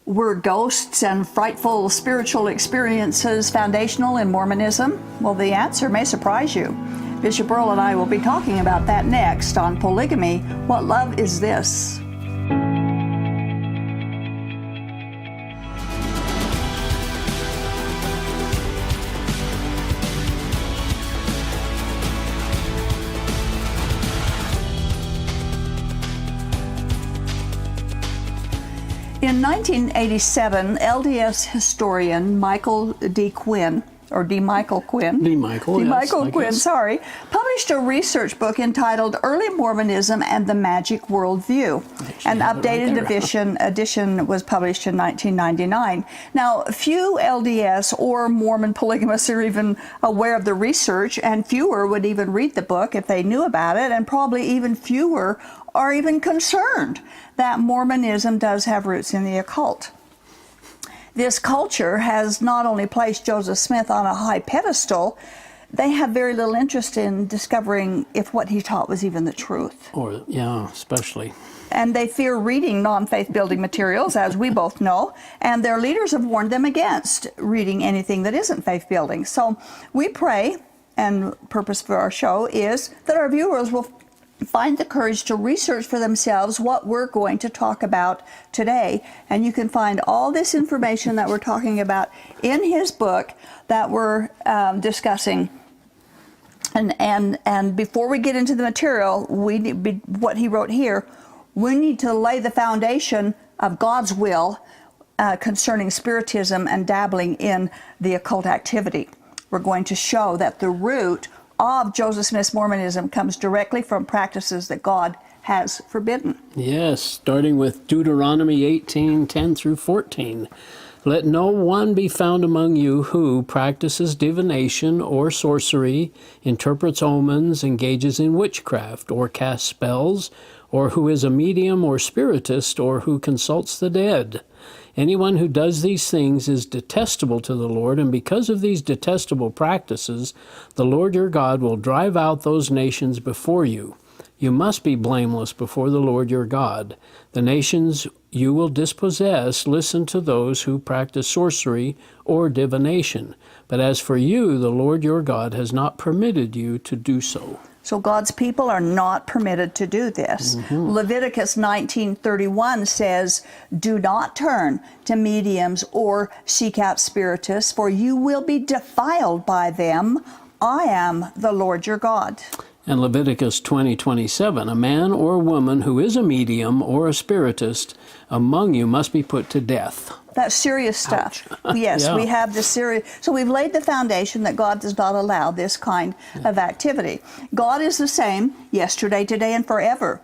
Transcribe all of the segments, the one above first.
Were ghosts and frightful spiritual experiences foundational in Mormonism? Well, the answer may surprise you. Bishop Earl and I will be talking about that next on Polygamy. What love is this? In 1987, LDS historian Michael D. Quinn, or D. Michael Quinn, published a research book entitled Early Mormonism and the Magic Worldview. An updated edition was published in 1999. Now, few LDS or Mormon polygamists are even aware of the research, and fewer would even read the book if they knew about it, and probably even fewer are even concerned that Mormonism does have roots in the occult. This culture has not only placed Joseph Smith on a high pedestal, they have very little interest in discovering if what he taught was even the truth. Especially. And they fear reading non-faith building materials, as we both know, and their leaders have warned them against reading anything that isn't faith building. So we pray, and purpose for our show is that our viewers will find the courage to research for themselves what we're going to talk about today. And you can find all this information that we're talking about in his book that we're discussing. And before we get into the material, what he wrote here, we need to lay the foundation of God's will concerning spiritism and dabbling in the occult activity. We're going to show that the root of Joseph Smith's Mormonism comes directly from practices that God has forbidden. Yes, starting with Deuteronomy 18:10 through 14. Let no one be found among you who practices divination or sorcery, interprets omens, engages in witchcraft, or casts spells, or who is a medium or spiritist, or who consults the dead. Anyone who does these things is detestable to the Lord, and because of these detestable practices, the Lord your God will drive out those nations before you. You must be blameless before the Lord your God. The nations you will dispossess listen to those who practice sorcery or divination. But as for you, the Lord your God has not permitted you to do so. So God's people are not permitted to do this. Leviticus 19:31 says, do not turn to mediums or seek out spiritists, for you will be defiled by them. I am the Lord your God. And Leviticus 20:27, a man or woman who is a medium or a spiritist among you must be put to death. That's serious stuff. Yes, we have this serious. So we've laid the foundation that God does not allow this kind of activity. God is the same yesterday, today, and forever.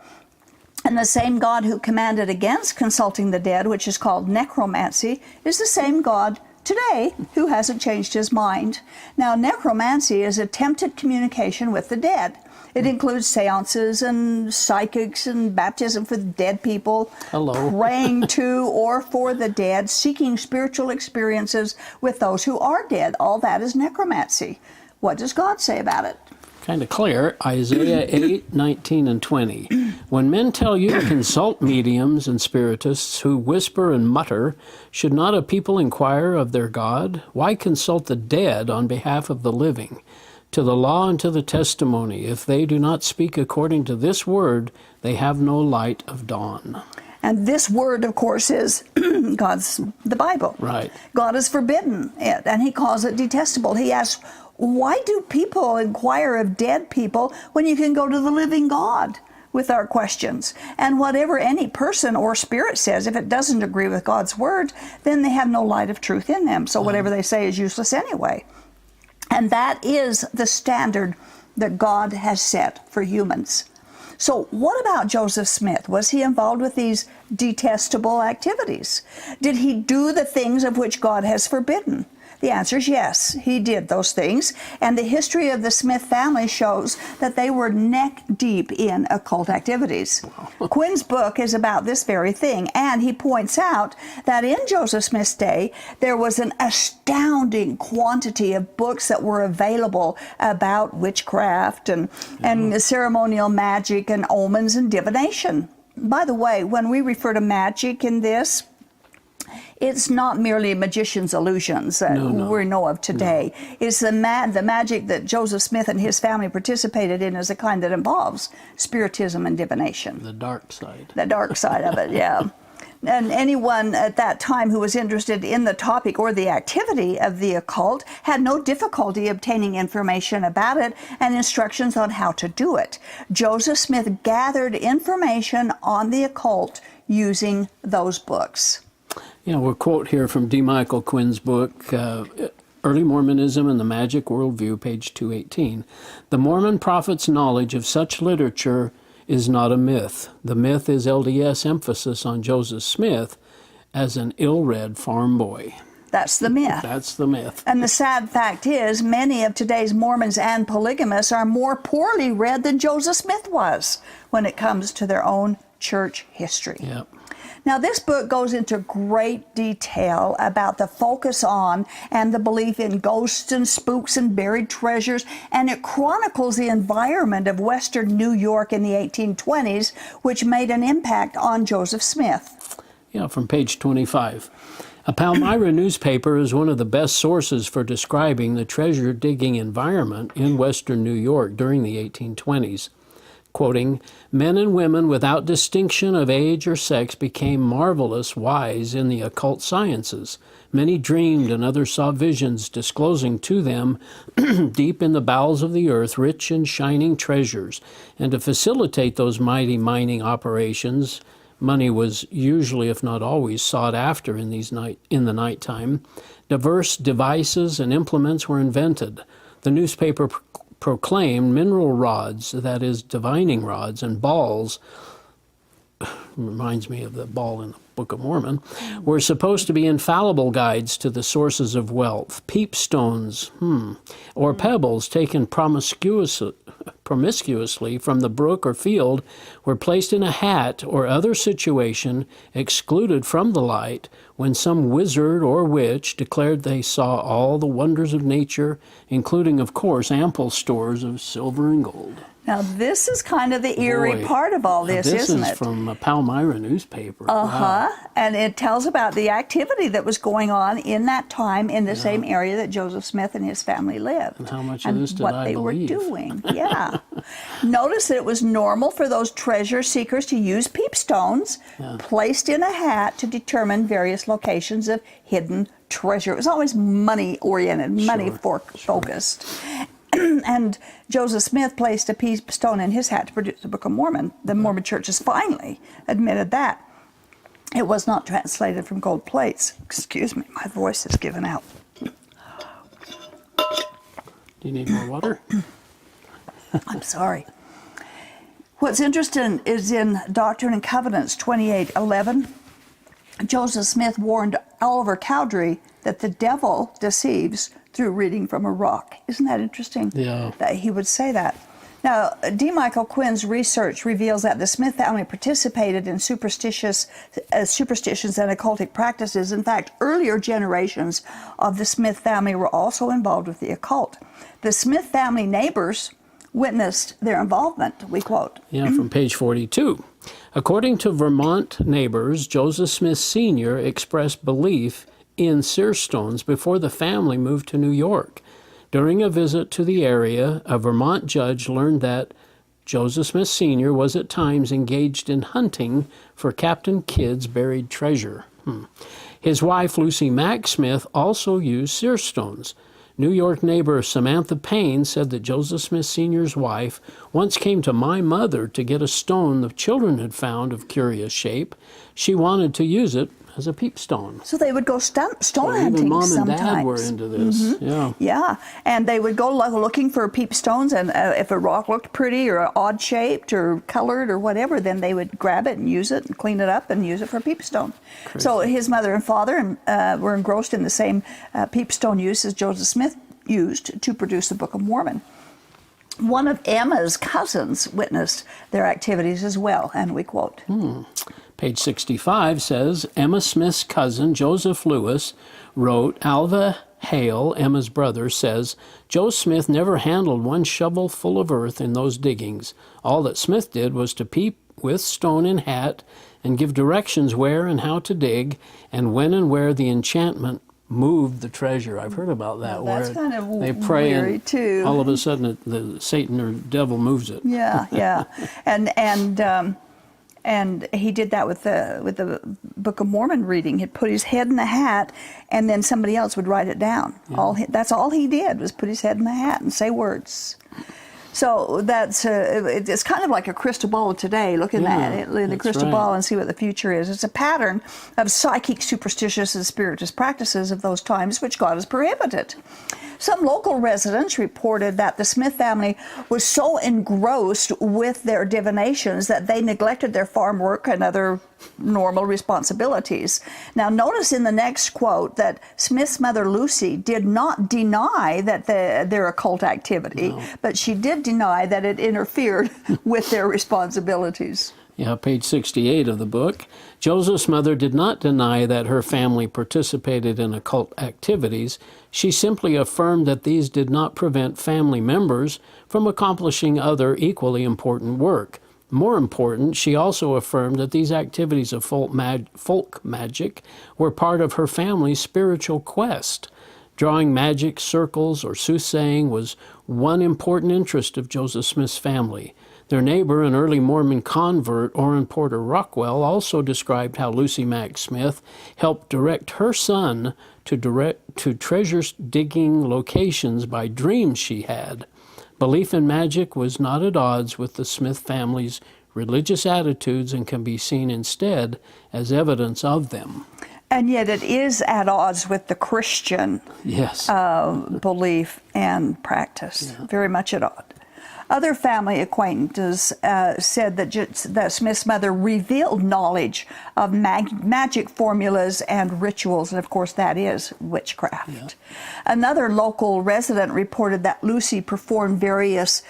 And the same God who commanded against consulting the dead, which is called necromancy, is the same God today who hasn't changed his mind. Now, necromancy is attempted communication with the dead. It includes seances and psychics and baptism for dead people, praying to or for the dead, seeking spiritual experiences with those who are dead. All that is necromancy. What does God say about it? Kind of clear. Isaiah 8:19 and 20. When men tell you to consult mediums and spiritists who whisper and mutter, should not a people inquire of their God? Why consult the dead on behalf of the living? To the law and to the testimony, if they do not speak according to this word, they have no light of dawn. And this word, of course, is the Bible. Right. God has forbidden it, and he calls it detestable. He asks, why do people inquire of dead people when you can go to the living God with our questions? And whatever any person or spirit says, if it doesn't agree with God's word, then they have no light of truth in them. So whatever they say is useless anyway. And that is the standard that God has set for humans. So what about Joseph Smith? Was he involved with these detestable activities? Did he do the things of which God has forbidden? The answer is yes, he did those things. And the history of the Smith family shows that they were neck deep in occult activities. Quinn's book is about this very thing, and he points out that in Joseph Smith's day, there was an astounding quantity of books that were available about witchcraft and ceremonial magic and omens and divination. By the way, when we refer to magic in this, It's not merely magician's illusions that we know of today. No. It's the magic that Joseph Smith and his family participated in is a kind that involves spiritism and divination. The dark side. The dark side of it, yeah. And anyone at that time who was interested in the topic or the activity of the occult had no difficulty obtaining information about it and instructions on how to do it. Joseph Smith gathered information on the occult using those books. Yeah, we'll quote here from D. Michael Quinn's book, Early Mormonism and the Magic Worldview, page 218. The Mormon prophet's knowledge of such literature is not a myth. The myth is LDS emphasis on Joseph Smith as an ill-read farm boy. That's the myth. That's the myth. And the sad fact is, many of today's Mormons and polygamists are more poorly read than Joseph Smith was when it comes to their own church history. Yep. Now, this book goes into great detail about the focus on and the belief in ghosts and spooks and buried treasures, and it chronicles the environment of Western New York in the 1820s, which made an impact on Joseph Smith. Yeah, from page 25. A Palmyra newspaper is one of the best sources for describing the treasure-digging environment in Western New York during the 1820s. Quoting, men and women without distinction of age or sex became marvelous wise in the occult sciences. Many dreamed and others saw visions disclosing to them deep in the bowels of the earth rich and shining treasures. And to facilitate those mighty mining operations, money was usually, if not always, sought after in the nighttime. Diverse devices and implements were invented. The newspaper proclaimed mineral rods, that is, divining rods, and balls, reminds me of the ball in the Book of Mormon, were supposed to be infallible guides to the sources of wealth. Peep stones, or pebbles taken promiscuously from the brook or field were placed in a hat or other situation excluded from the light when some wizard or witch declared they saw all the wonders of nature, including, of course, ample stores of silver and gold. Now, this is kind of the eerie part of all this, isn't it? This is from a Palmyra newspaper. Wow. And it tells about the activity that was going on in that time in the same area that Joseph Smith and his family lived. And how much of this did I believe? What they were doing, yeah. Notice that it was normal for those treasure seekers to use peepstones placed in a hat to determine various locations of hidden treasure. It was always money-oriented, money-focused. And Joseph Smith placed a peepstone in his hat to produce the Book of Mormon. The Mormon Church has finally admitted that. It was not translated from gold plates. Excuse me, my voice has given out. Do you need more water? I'm sorry. What's interesting is in Doctrine and Covenants 28:11, Joseph Smith warned Oliver Cowdery that the devil deceives through reading from a rock. Isn't that interesting? Yeah. That he would say that. Now, D. Michael Quinn's research reveals that the Smith family participated in superstitions and occultic practices. In fact, earlier generations of the Smith family were also involved with the occult. The Smith family neighbors witnessed their involvement, we quote. Yeah, from page 42. According to Vermont neighbors, Joseph Smith Sr. expressed belief in seer stones before the family moved to New York. During a visit to the area, a Vermont judge learned that Joseph Smith Sr. was at times engaged in hunting for Captain Kidd's buried treasure. His wife, Lucy Mack Smith, also used seer stones. New York neighbor Samantha Payne said that Joseph Smith Sr.'s wife once came to my mother to get a stone the children had found of curious shape. She wanted to use it as a peepstone. So they would go stone hunting even Mom sometimes. and Dad were into this. Yeah, and they would go looking for peepstones, and if a rock looked pretty or odd shaped or colored or whatever, then they would grab it and use it and clean it up and use it for peepstone. Crazy. So his mother and father were engrossed in the same peepstone use as Joseph Smith used to produce the Book of Mormon. One of Emma's cousins witnessed their activities as well, and we quote. Page 65 says, Emma Smith's cousin, Joseph Lewis, wrote, Alva Hale, Emma's brother, says, Joe Smith never handled one shovel full of earth in those diggings. All that Smith did was to peep with stone in hat and give directions where and how to dig, and when and where the enchantment moved the treasure. I've heard about that. Well, that's where kind of they pray weird, and too. all of a sudden the Satan or devil moves it. Yeah, yeah, and he did that with the Book of Mormon reading. He'd put his head in the hat, and then somebody else would write it down. Yeah. That's all he did, was put his head in the hat and say words. So it's kind of like a crystal ball today, looking at it in the crystal ball and see what the future is. It's a pattern of psychic, superstitious, and spiritist practices of those times, which God has prohibited. Some local residents reported that the Smith family was so engrossed with their divinations that they neglected their farm work and other normal responsibilities. Now, notice in the next quote that Smith's mother, Lucy, did not deny that their occult activity, but she did deny that it interfered with their responsibilities. Yeah, page 68 of the book. Joseph's mother did not deny that her family participated in occult activities. She simply affirmed that these did not prevent family members from accomplishing other equally important work. More important, she also affirmed that these activities of folk magic were part of her family's spiritual quest. Drawing magic circles or soothsaying was one important interest of Joseph Smith's family. Their neighbor, an early Mormon convert, Orrin Porter Rockwell, also described how Lucy Mack Smith helped direct her son to treasure-digging locations by dreams she had. Belief in magic was not at odds with the Smith family's religious attitudes and can be seen instead as evidence of them. And yet it is at odds with the Christian belief and practice, very much at odds. Other family acquaintances said that Smith's mother revealed knowledge of magic formulas and rituals, and of course that is witchcraft. Yeah. Another local resident reported that Lucy performed various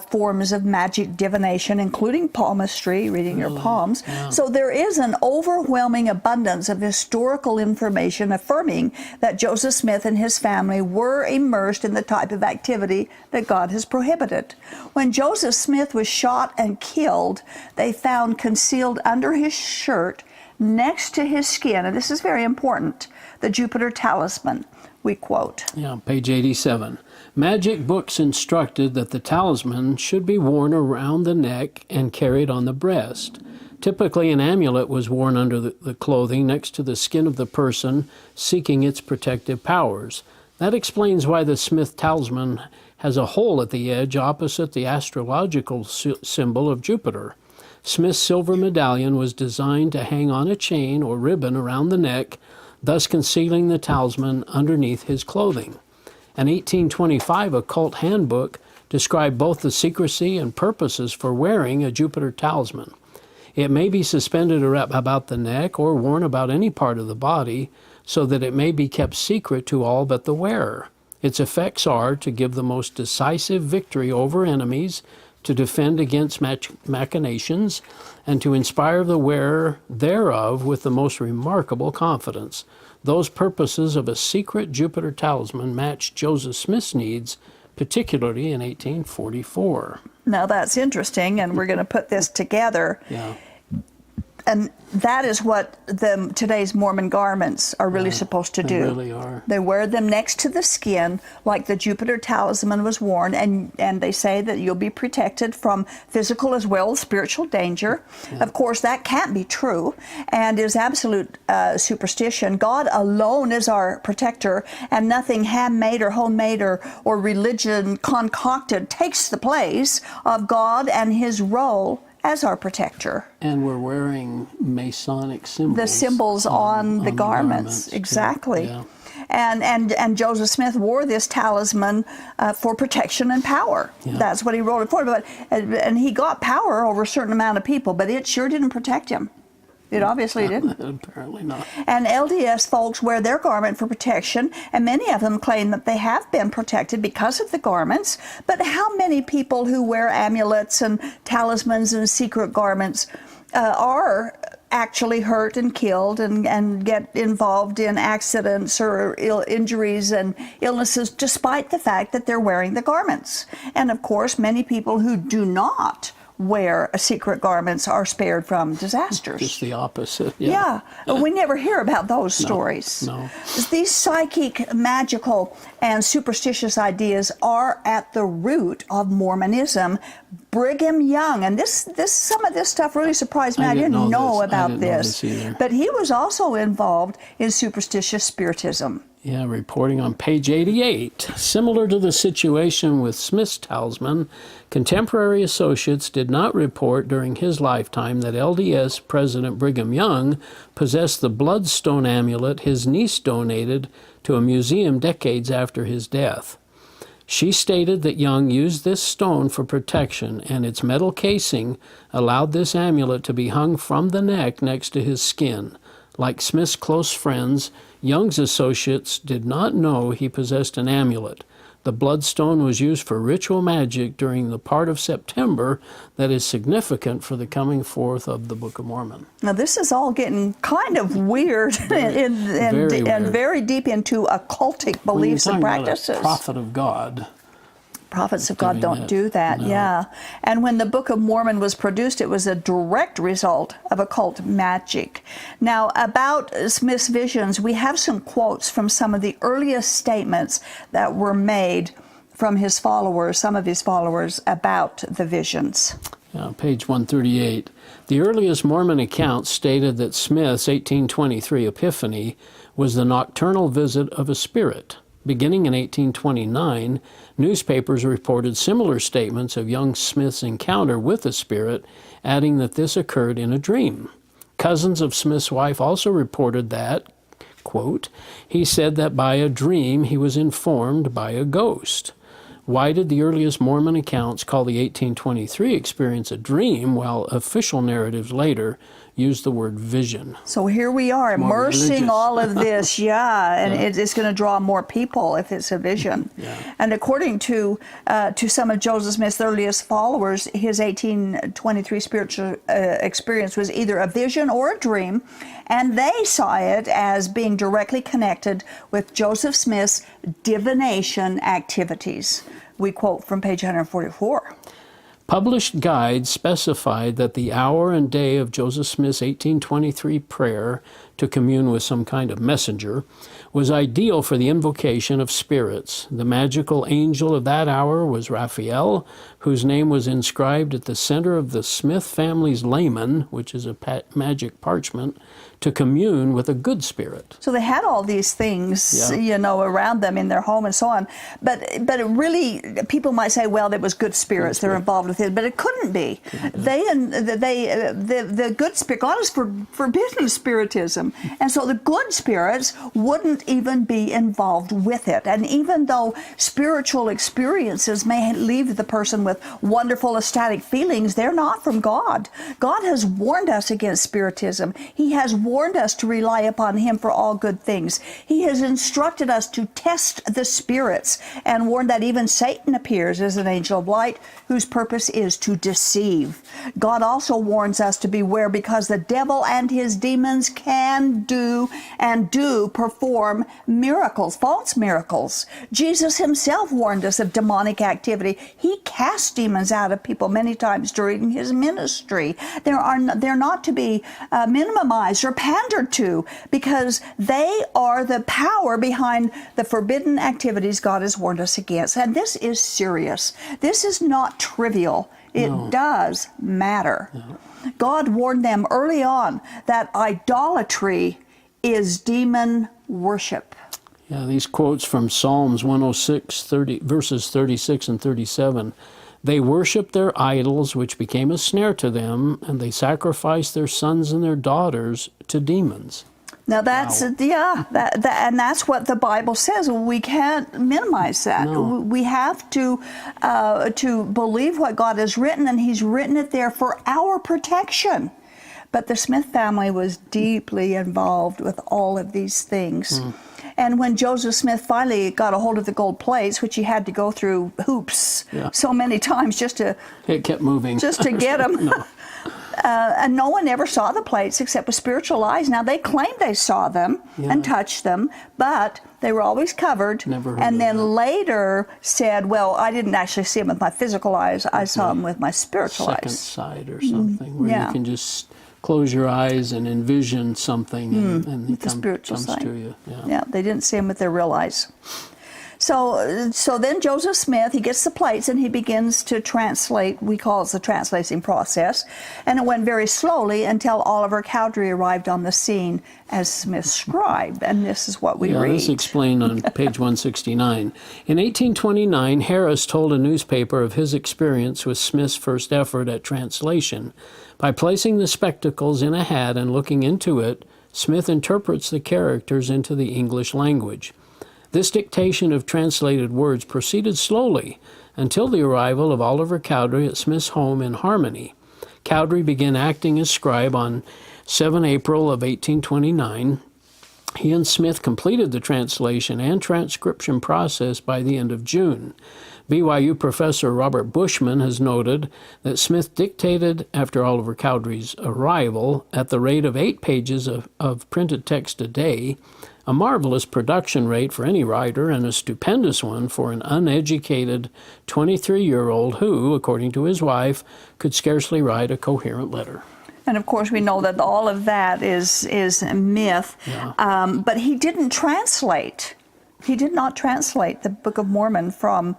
forms of magic divination, including palmistry, reading your palms. Yeah. So there is an overwhelming abundance of historical information affirming that Joseph Smith and his family were immersed in the type of activity that God has prohibited. When Joseph Smith was shot and killed, they found concealed under his shirt, next to his skin, and this is very important, the Jupiter talisman, we quote. Yeah, page 87. Magic books instructed that the talisman should be worn around the neck and carried on the breast. Typically, an amulet was worn under the clothing next to the skin of the person seeking its protective powers. That explains why the Smith talisman has a hole at the edge opposite the astrological symbol of Jupiter. Smith's silver medallion was designed to hang on a chain or ribbon around the neck, thus concealing the talisman underneath his clothing. An 1825 occult handbook described both the secrecy and purposes for wearing a Jupiter talisman. It may be suspended about the neck or worn about any part of the body so that it may be kept secret to all but the wearer. Its effects are to give the most decisive victory over enemies, to defend against machinations, and to inspire the wearer thereof with the most remarkable confidence. Those purposes of a secret Jupiter talisman matched Joseph Smith's needs, particularly in 1844. Now that's interesting, and we're going to put this together. Yeah. And that is what today's Mormon garments are really supposed to do. They really are. They wear them next to the skin, like the Jupiter talisman was worn, and they say that you'll be protected from physical as well as spiritual danger. Yeah. Of course, that can't be true and is absolute superstition. God alone is our protector, and nothing handmade or homemade or religion concocted takes the place of God and his role as our protector. And we're wearing Masonic symbols. The symbols on the garments. Exactly. Yeah. And Joseph Smith wore this talisman for protection and power. Yeah. That's what he wrote it for. And he got power over a certain amount of people, but it sure didn't protect him. It obviously didn't. Apparently not. And LDS folks wear their garment for protection, and many of them claim that they have been protected because of the garments. But how many people who wear amulets and talismans and secret garments are actually hurt and killed and get involved in accidents or injuries and illnesses despite the fact that they're wearing the garments? And of course, many people who do not wear secret garments are spared from disasters. Just the opposite. Yeah, we never hear about those stories. No. These psychic, magical, and superstitious ideas are at the root of Mormonism. Brigham Young, and some of this stuff really surprised me. I didn't know about this. But he was also involved in superstitious spiritism. Yeah, reporting on page 88. Similar to the situation with Smith's talisman, contemporary associates did not report during his lifetime that LDS President Brigham Young possessed the bloodstone amulet his niece donated to a museum decades after his death. She stated that Young used this stone for protection, and its metal casing allowed this amulet to be hung from the neck next to his skin. Like Smith's close friends, Young's associates did not know he possessed an amulet. The bloodstone was used for ritual magic during the part of September that is significant for the coming forth of the Book of Mormon. Now, this is all getting kind of weird and very deep into occultic beliefs and practices. About a prophet of God. Prophets of God don't do that, yeah. And when the Book of Mormon was produced, it was a direct result of occult magic. Now, about Smith's visions, we have some quotes from some of the earliest statements that were made from his followers, some of his followers, about the visions. Page 138. The earliest Mormon accounts stated that Smith's 1823 epiphany was the nocturnal visit of a spirit. Beginning in 1829, newspapers reported similar statements of young Smith's encounter with a spirit, adding that this occurred in a dream. Cousins of Smith's wife also reported that, quote, he said that by a dream he was informed by a ghost. Why did the earliest Mormon accounts call the 1823 experience a dream, while official narratives later used the word vision? So here we are, immersing all of this, and it's going to draw more people if it's a vision. And according to some of Joseph Smith's earliest followers, his 1823 spiritual experience was either a vision or a dream, and they saw it as being directly connected with Joseph Smith's divination activities. We quote from page 144. Published guides specified that the hour and day of Joseph Smith's 1823 prayer to commune with some kind of messenger was ideal for the invocation of spirits. The magical angel of that hour was Raphael, whose name was inscribed at the center of the Smith family's lamen, which is a magic parchment, to commune with a good spirit. So they had all these things, around them in their home and so on. But it really, people might say, well, there was good spirits that are involved with it, but it couldn't be. The good spirit, God has forbidden spiritism, and so the good spirits wouldn't even be involved with it. And even though spiritual experiences may leave the person with wonderful ecstatic feelings, they're not from God. God has warned us against spiritism. He has warned us to rely upon Him for all good things. He has instructed us to test the spirits and warned that even Satan appears as an angel of light whose purpose is to deceive. God also warns us to beware because the devil and his demons can do perform miracles, false miracles. Jesus Himself warned us of demonic activity. He cast demons out of people many times during His ministry. They're not to be minimized or pandered to, because they are the power behind the forbidden activities God has warned us against. And this is serious. This is not trivial. It does matter. God warned them early on that idolatry is demon worship. Yeah, these quotes from Psalms 106, verses 36 and 37. They worshiped their idols, which became a snare to them, and they sacrificed their sons and their daughters to demons. Now that's, and that's what the Bible says. We can't minimize that. No. We have to believe what God has written, and He's written it there for our protection. But the Smith family was deeply involved with all of these things. And when Joseph Smith finally got a hold of the gold plates, which he had to go through hoops so many times just to... It kept moving. Just to get them. And no one ever saw the plates except with spiritual eyes. Now, they claimed they saw them and touched them, but they were always covered. Never heard and of then that. later said, well, I didn't actually see them with my physical eyes. I saw them with my spiritual Second eyes. sight or something, where yeah. you can just close your eyes and envision something, and it the spiritual comes sight. to you. Yeah, they didn't see them with their real eyes. So then Joseph Smith, he gets the plates and he begins to translate. We call it the translating process. And it went very slowly until Oliver Cowdery arrived on the scene as Smith's scribe. And this is what we read. This is explained on page 169. In 1829, Harris told a newspaper of his experience with Smith's first effort at translation. By placing the spectacles in a hat and looking into it, Smith interprets the characters into the English language. This dictation of translated words proceeded slowly until the arrival of Oliver Cowdery at Smith's home in Harmony. Cowdery began acting as scribe on 7 April of 1829. He and Smith completed the translation and transcription process by the end of June. BYU professor Robert Bushman has noted that Smith dictated after Oliver Cowdery's arrival at the rate of 8 pages of printed text a day, a marvelous production rate for any writer and a stupendous one for an uneducated 23-year-old who, according to his wife, could scarcely write a coherent letter. And of course, we know that all of that is myth. Yeah. But he didn't translate. He did not translate the Book of Mormon from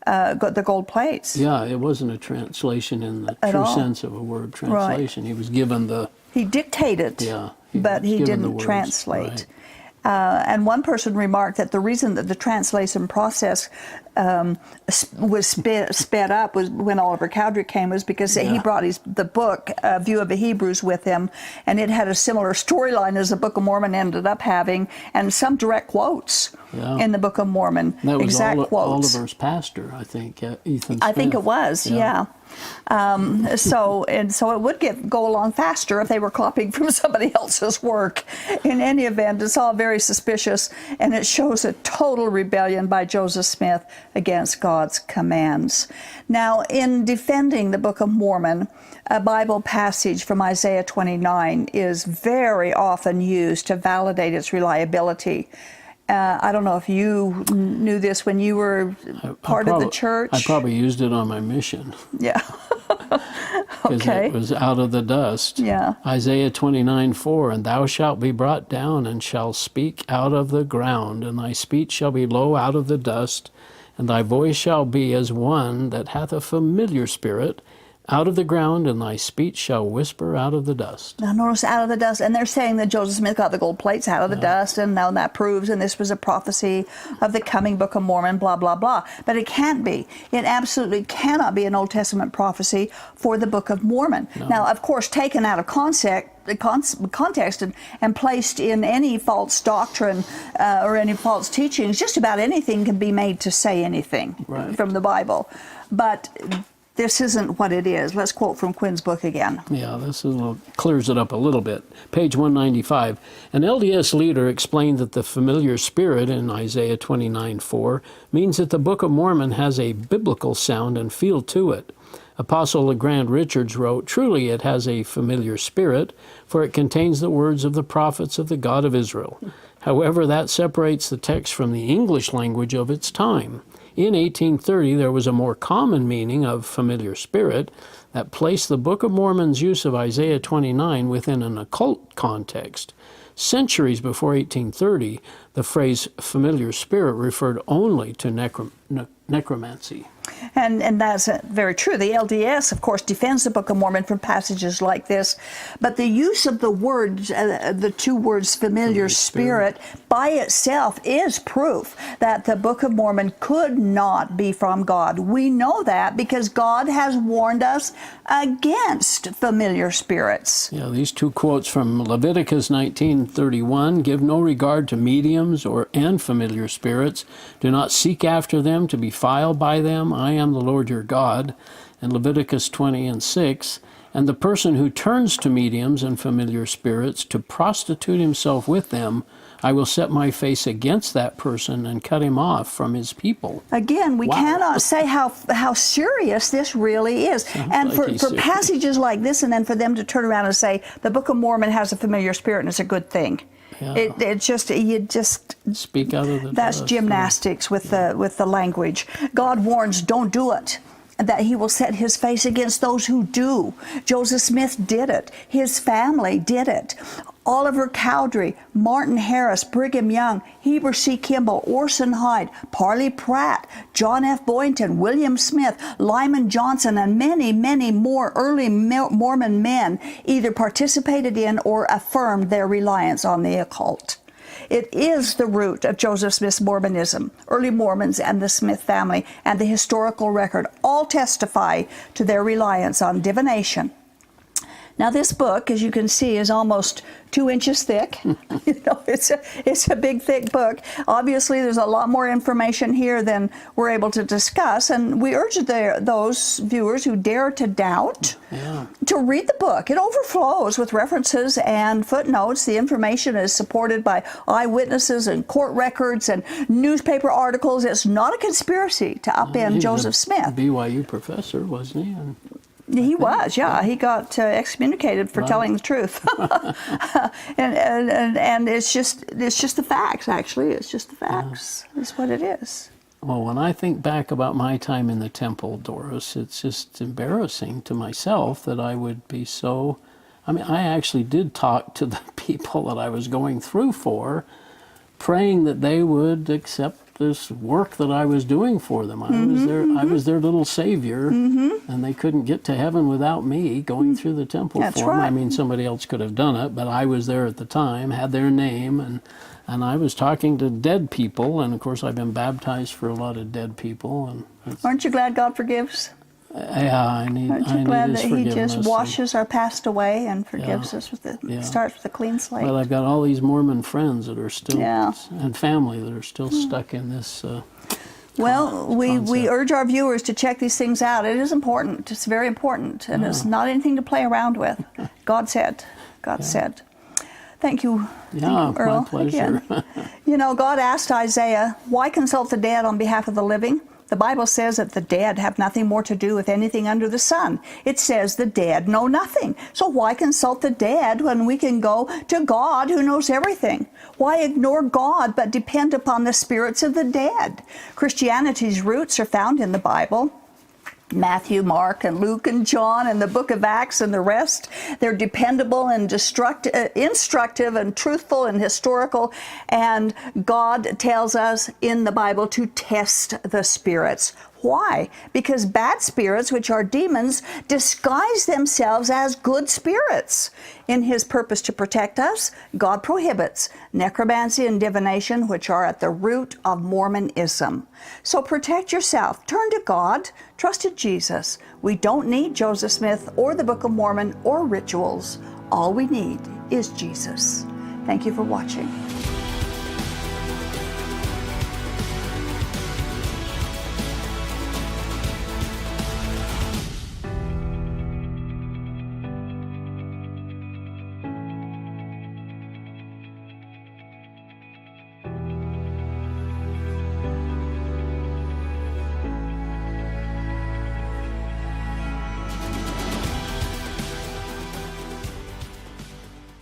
the gold plates. Yeah, it wasn't a translation in the At true all. sense of a word translation. Right. He was given the... He dictated, but he didn't translate. Right. And one person remarked that the reason that the translation process was sped up was when Oliver Cowdery came was because he brought the book, View of the Hebrews, with him, and it had a similar storyline as the Book of Mormon ended up having, and some direct quotes in the Book of Mormon. That was exact quotes. Oliver's pastor, I think, Ethan Smith. I think it was, yeah. So it would go along faster if they were copying from somebody else's work. In any event, it's all very suspicious, and it shows a total rebellion by Joseph Smith against God's commands. Now, in defending the Book of Mormon, a Bible passage from Isaiah 29 is very often used to validate its reliability. I don't know if you knew this when you were part of the church. I probably used it on my mission. Yeah. Because it was out of the dust. Yeah. Isaiah 29:4, and thou shalt be brought down and shalt speak out of the ground, and thy speech shall be low out of the dust, and thy voice shall be as one that hath a familiar spirit, out of the ground, and thy speech shall whisper out of the dust. Now notice out of the dust, and they're saying that Joseph Smith got the gold plates out of the dust, and now that proves, and this was a prophecy of the coming Book of Mormon, blah, blah, blah. But it can't be. It absolutely cannot be an Old Testament prophecy for the Book of Mormon. No. Now, of course, taken out of context and placed in any false doctrine or any false teachings, just about anything can be made to say anything from the Bible. But this isn't what it is. Let's quote from Quinn's book again. Yeah, clears it up a little bit. Page 195. An LDS leader explained that the familiar spirit in Isaiah 29:4 means that the Book of Mormon has a biblical sound and feel to it. Apostle LeGrand Richards wrote, "Truly it has a familiar spirit, for it contains the words of the prophets of the God of Israel. However, that separates the text from the English language of its time. In 1830, there was a more common meaning of familiar spirit that placed the Book of Mormon's use of Isaiah 29 within an occult context. Centuries before 1830, the phrase familiar spirit referred only to necromancy." And that's very true. The LDS, of course, defends the Book of Mormon from passages like this, but the use of the words, the two words familiar spirit, by itself is proof that the Book of Mormon could not be from God. We know that because God has warned us against familiar spirits. Yeah, these two quotes from Leviticus 19:31, "Give no regard to mediums and familiar spirits. Do not seek after them to be filed by them. I am the Lord your God." And Leviticus 20:6, And the person who turns to mediums and familiar spirits to prostitute himself with them, I will set my face against that person and cut him off from his people. Again, we Wow. cannot say how serious this really is. And like for he's serious. passages like this, and then for them to turn around and say, the Book of Mormon has a familiar spirit and it's a good thing. Yeah. It just, you just, Speak out of the that's dust. gymnastics with the language. God warns, don't do it, that he will set his face against those who do. Joseph Smith did it. His family did it. Oliver Cowdery, Martin Harris, Brigham Young, Heber C. Kimball, Orson Hyde, Parley Pratt, John F. Boynton, William Smith, Lyman Johnson, and many, many more early Mormon men either participated in or affirmed their reliance on the occult. It is the root of Joseph Smith's Mormonism. Early Mormons and the Smith family and the historical record all testify to their reliance on divination. Now, this book, as you can see, is almost 2 inches thick. It's a big, thick book. Obviously, there's a lot more information here than we're able to discuss, and we urge those viewers who dare to doubt to read the book. It overflows with references and footnotes. The information is supported by eyewitnesses and court records and newspaper articles. It's not a conspiracy to upend Joseph Smith. BYU professor, wasn't he? And he was, yeah. He got excommunicated for telling the truth, and it's just the facts. Actually, it's just the facts. It's what it is. Well, when I think back about my time in the temple, Doris, it's just embarrassing to myself that I would be so. I mean, I actually did talk to the people that I was going through for, praying that they would accept this work that I was doing for them. I was their little savior, and they couldn't get to heaven without me going through the temple That's for them. right. I mean, somebody else could have done it, but I was there at the time, had their name, and I was talking to dead people, and of course I've been baptized for a lot of dead people. And Aren't you glad God forgives? yeah, Aren't you glad that he just washes our past away and forgives us starts with a clean slate? But I've got all these Mormon friends that are still, Yeah. and family that are still stuck in this. Well, we urge our viewers to check these things out. It is important. It's very important, and it's not anything to play around with. God said. God said. Thank you. Yeah, Thank you, Earl. my pleasure. Again. God asked Isaiah, why consult the dead on behalf of the living? The Bible says that the dead have nothing more to do with anything under the sun. It says the dead know nothing. So why consult the dead when we can go to God who knows everything? Why ignore God but depend upon the spirits of the dead? Christianity's roots are found in the Bible. Matthew, Mark, and Luke, and John, and the book of Acts, and the rest. They're dependable and instructive and truthful and historical. And God tells us in the Bible to test the spirits. Why? Because bad spirits, which are demons, disguise themselves as good spirits. In his purpose to protect us, God prohibits necromancy and divination, which are at the root of Mormonism. So protect yourself. Turn to God. Trust in Jesus. We don't need Joseph Smith or the Book of Mormon or rituals. All we need is Jesus. Thank you for watching.